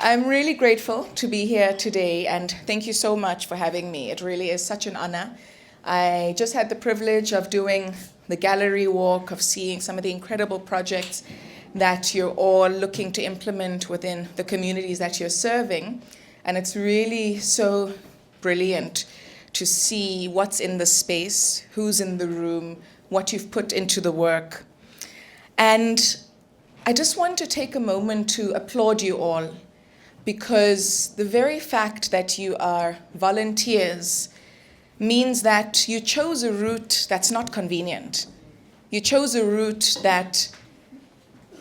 I'm really grateful to be here today, and thank you so much for having me. It really is such an honor. I just had the privilege of doing the gallery walk, of seeing some of the incredible projects that you're all looking to implement within the communities that you're serving. And it's really so brilliant to see what's in the space, who's in the room, what you've put into the work. And I just want to take a moment to applaud you all, because the very fact that you are volunteers means that you chose a route that's not convenient. You chose a route that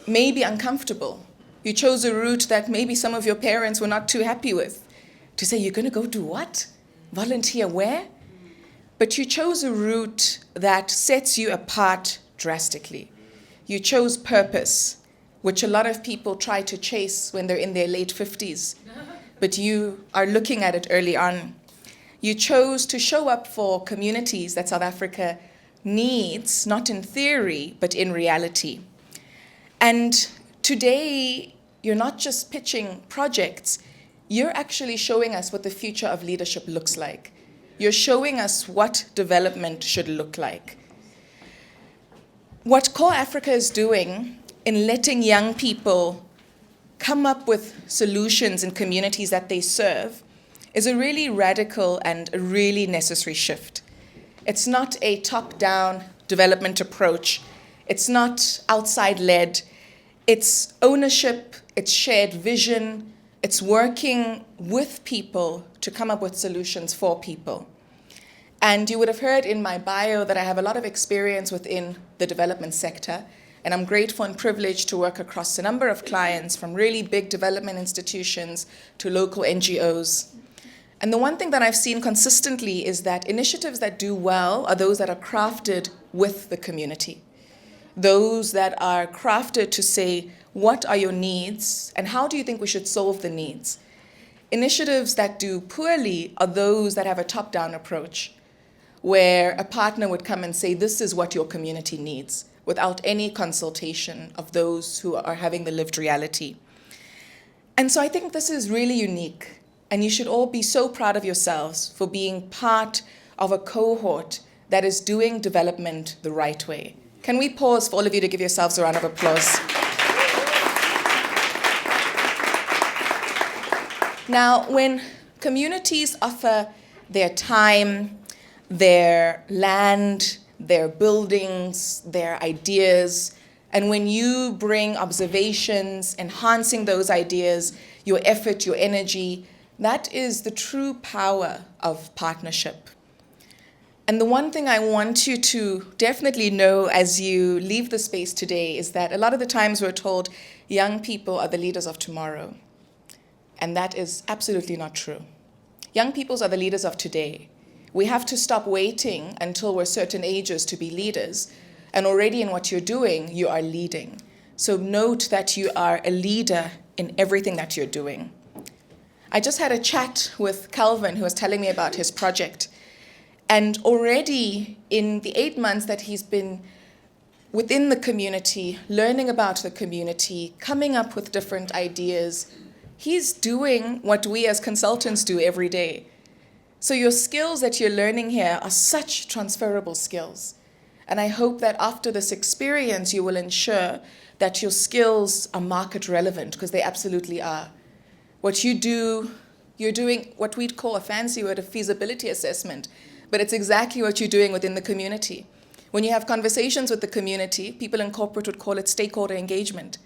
may be uncomfortable. You chose a route that maybe some of your parents were not too happy with. To say, you're going to go do what? Volunteer where? But you chose a route that sets you apart drastically. You chose purpose, which a lot of people try to chase when they're in their late 50s. But you are looking at it early on. You chose to show up for communities that South Africa needs, not in theory, but in reality. And today, you're not just pitching projects, you're actually showing us what the future of leadership looks like. You're showing us what development should look like. What CorpsAfrica is doing in letting young people come up with solutions in communities that they serve is a really radical and a really necessary shift. It's not a top-down development approach. It's not outside-led. It's ownership, it's shared vision, it's working with people to come up with solutions for people. And you would have heard in my bio that I have a lot of experience within the development sector, and I'm grateful and privileged to work across a number of clients, from really big development institutions to local NGOs. And the one thing that I've seen consistently is that initiatives that do well are those that are crafted with the community. Those that are crafted to say, what are your needs and how do you think we should solve the needs? Initiatives that do poorly are those that have a top-down approach, where a partner would come and say, this is what your community needs, without any consultation of those who are having the lived reality. And so I think this is really unique, and you should all be so proud of yourselves for being part of a cohort that is doing development the right way. Can we pause for all of you to give yourselves a round of applause? Now, when communities offer their time, their land, their buildings, their ideas, and when you bring observations, enhancing those ideas, your effort, your energy, that is the true power of partnership. And the one thing I want you to definitely know as you leave the space today is that a lot of the times we're told young people are the leaders of tomorrow. And that is absolutely not true. Young people are the leaders of today. We have to stop waiting until we're certain ages to be leaders. And already in what you're doing, you are leading. So note that you are a leader in everything that you're doing. I just had a chat with Calvin, who was telling me about his project. And already in the 8 months that he's been within the community, learning about the community, coming up with different ideas, he's doing what we as consultants do every day. So your skills that you're learning here are such transferable skills. And I hope that after this experience, you will ensure that your skills are market relevant, because they absolutely are. What you do, you're doing what we'd call a fancy word, a feasibility assessment, but it's exactly what you're doing within the community. When you have conversations with the community, people in corporate would call it stakeholder engagement.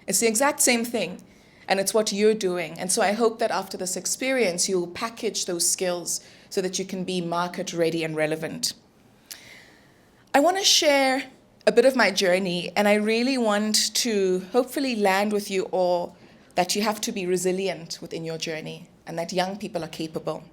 It's the exact same thing, and it's what you're doing. And so I hope that after this experience, you'll package those skills so that you can be market ready and relevant. I want to share a bit of my journey, and I really want to hopefully land with you all that you have to be resilient within your journey and that young people are capable.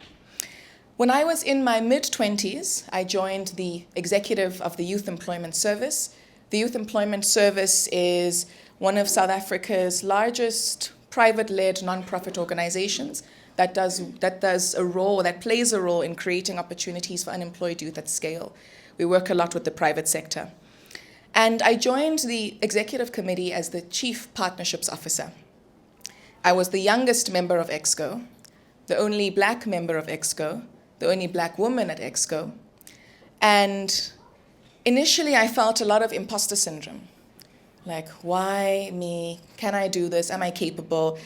When I was in my mid-20s, I joined the executive of the Youth Employment Service. The Youth Employment Service is one of South Africa's largest private-led non-profit organizations that plays a role in creating opportunities for unemployed youth at scale. We work a lot with the private sector. And I joined the executive committee as the Chief Partnerships Officer. I was the youngest member of EXCO, the only black member of EXCO, the only black woman at EXCO. And initially, I felt a lot of imposter syndrome. Like, why me? Can I do this? Am I capable?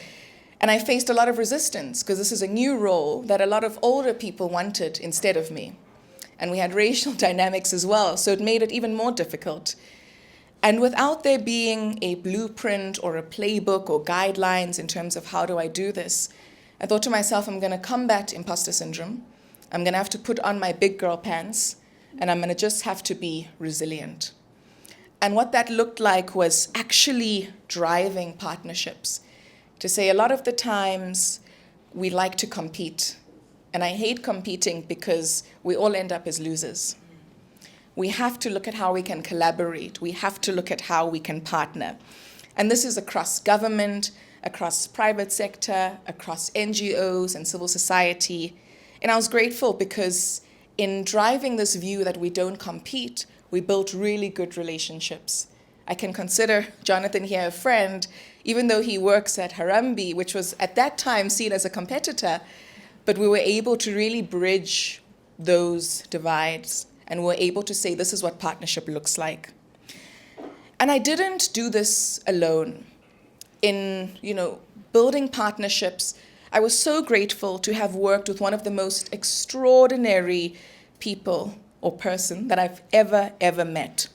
And I faced a lot of resistance because this is a new role that a lot of older people wanted instead of me. And we had racial dynamics as well, so it made it even more difficult. And without there being a blueprint or a playbook or guidelines in terms of how do I do this, I thought to myself, I'm going to combat imposter syndrome. I'm going to have to put on my big girl pants, and I'm going to just have to be resilient. And what that looked like was actually driving partnerships. To say a lot of the times we like to compete. And I hate competing because we all end up as losers. We have to look at how we can collaborate. We have to look at how we can partner. And this is across government, across private sector, across NGOs and civil society. And I was grateful because in driving this view that we don't compete, we built really good relationships. I can consider Jonathan here a friend, even though he works at Harambee, which was at that time seen as a competitor, but we were able to really bridge those divides and were able to say this is what partnership looks like. And I didn't do this alone. In building partnerships, I was so grateful to have worked with one of the most extraordinary people or person that I've ever met.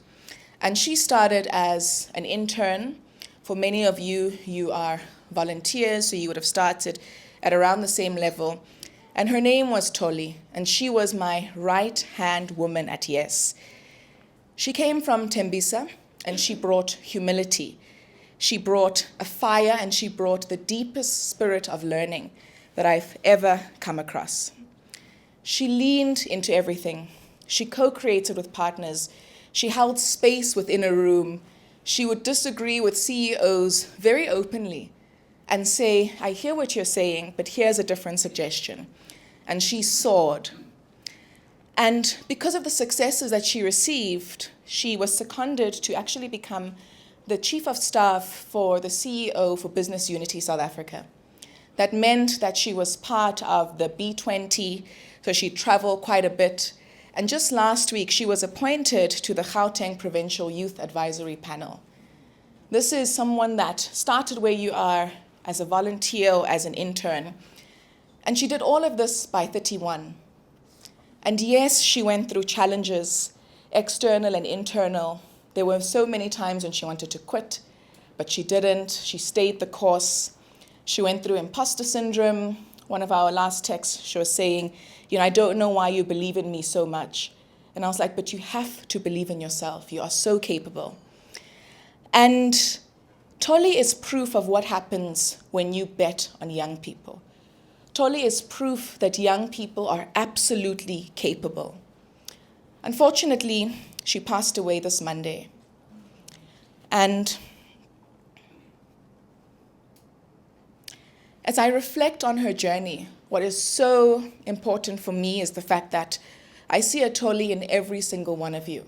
And she started as an intern. For many of you, you are volunteers, so you would have started at around the same level. And her name was Ntuli, and she was my right-hand woman at Yes. She came from Tembisa, and she brought humility. She brought a fire, and she brought the deepest spirit of learning that I've ever come across. She leaned into everything. She co-created with partners. She held space within a room. She would disagree with CEOs very openly and say, I hear what you're saying, but here's a different suggestion. And she soared. And because of the successes that she received, she was seconded to actually become the chief of staff for the CEO for Business Unity South Africa. That meant that she was part of the B20, so she traveled quite a bit. And just last week, she was appointed to the Gauteng Provincial Youth Advisory Panel. This is someone that started where you are as a volunteer or as an intern. And she did all of this by 31. And yes, she went through challenges, external and internal. There were so many times when she wanted to quit, but she didn't. She stayed the course. She went through imposter syndrome. One of our last texts, she was saying, I don't know why you believe in me so much. And I was like, but you have to believe in yourself. You are so capable. And Ntuli is proof of what happens when you bet on young people. Ntuli is proof that young people are absolutely capable. Unfortunately, she passed away this Monday. And as I reflect on her journey, what is so important for me is the fact that I see a Ntuli in every single one of you.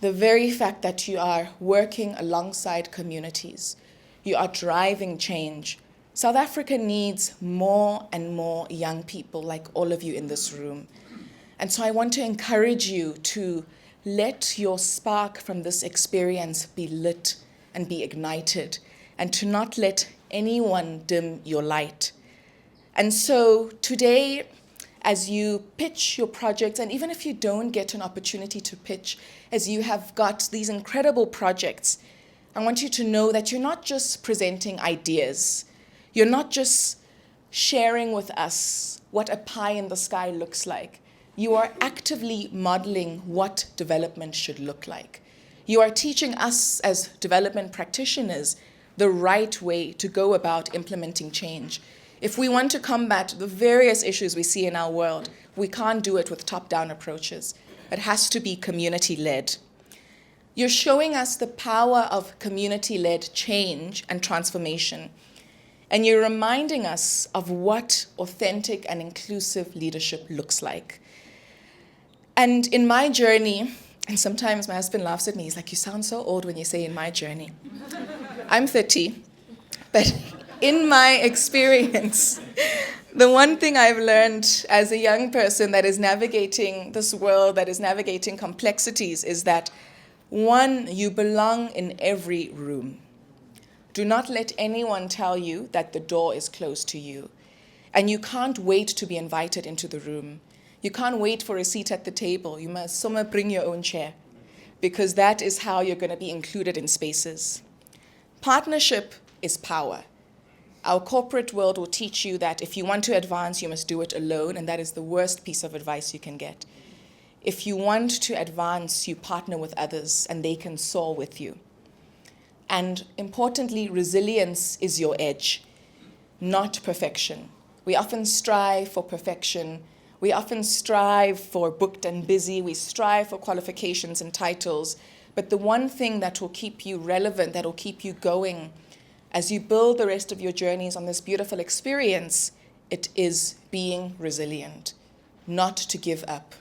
The very fact that you are working alongside communities, you are driving change. South Africa needs more and more young people like all of you in this room. And so I want to encourage you to let your spark from this experience be lit and be ignited, and to not let anyone dim your light. And so today, as you pitch your projects, and even if you don't get an opportunity to pitch, as you have got these incredible projects, I want you to know that you're not just presenting ideas. You're not just sharing with us what a pie in the sky looks like. You are actively modeling what development should look like. You are teaching us as development practitioners the right way to go about implementing change. If we want to combat the various issues we see in our world, we can't do it with top-down approaches. It has to be community-led. You're showing us the power of community-led change and transformation. And you're reminding us of what authentic and inclusive leadership looks like. And in my journey, and sometimes my husband laughs at me, he's like, you sound so old when you say in my journey. I'm 30, but in my experience, the one thing I've learned as a young person that is navigating this world, that is navigating complexities, is that one, you belong in every room. Do not let anyone tell you that the door is closed to you. And you can't wait to be invited into the room. You can't wait for a seat at the table. You must somewhere bring your own chair, because that is how you're going to be included in spaces. Partnership is power. Our corporate world will teach you that if you want to advance, you must do it alone, and that is the worst piece of advice you can get. If you want to advance, you partner with others, and they can soar with you. And importantly, resilience is your edge, not perfection. We often strive for perfection. We often strive for booked and busy. We strive for qualifications and titles. But the one thing that will keep you relevant, that will keep you going as you build the rest of your journeys on this beautiful experience, it is being resilient, not to give up.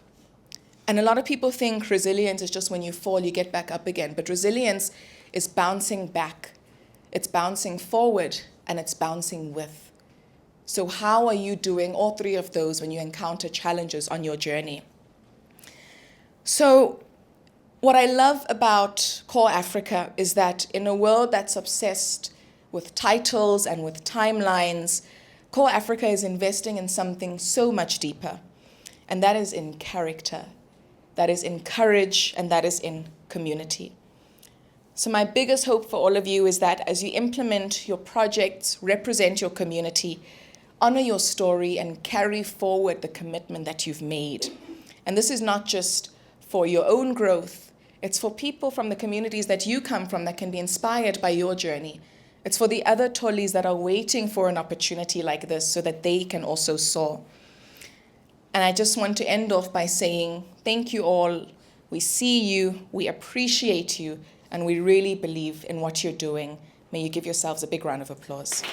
And a lot of people think resilience is just when you fall, you get back up again. But resilience is bouncing back. It's bouncing forward, and it's bouncing with. So how are you doing all three of those when you encounter challenges on your journey? So what I love about CorpsAfrica is that in a world that's obsessed with titles and with timelines, CorpsAfrica is investing in something so much deeper, and that is in character, that is in courage, and that is in community. So my biggest hope for all of you is that as you implement your projects, represent your community, honor your story, and carry forward the commitment that you've made. And this is not just for your own growth, it's for people from the communities that you come from that can be inspired by your journey. It's for the other Ntulis that are waiting for an opportunity like this so that they can also soar. And I just want to end off by saying, thank you all. We see you, we appreciate you, and we really believe in what you're doing. May you give yourselves a big round of applause.